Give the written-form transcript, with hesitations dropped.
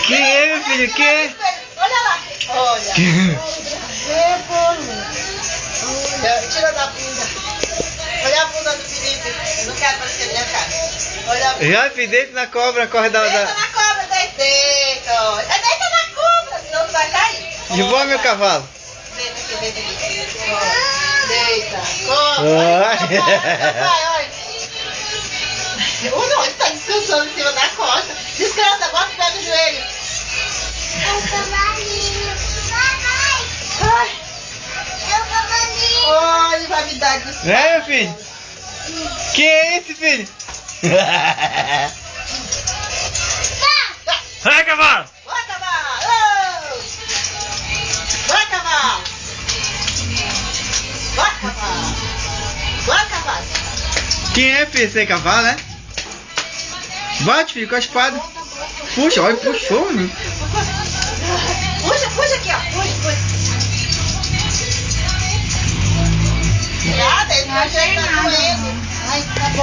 Quem é, meu filho? Quem é? Olha lá. Olha. Tira da bunda. Olha a bunda do Felipe. Eu não quero aparecer minha cara. Olha a bunda. Já me deita na cobra, corre da... Deita na cobra, deita. Olha. Deita na cobra, senão tu vai cair. De boa, meu cavalo. Deita aqui, deita aqui. Deita. Olha. O não, ele tá descansando em cima da costa. Descansa, bota o pé no joelho. Ai. Olha, vai me dar descanso. É, meu filho? Quem é esse, filho? Vai, cavalo! Vai, cavalo! Vai, cavalo! Vai, cavalo! Vai, cavalo! Quem é, filho? Você é cavalo, né? Bate, filho, com a espada. Puxa, olha, puxou, né? Puxa aqui, ó. Puxa. Nada, ele não vai doendo. Ai, tá bom.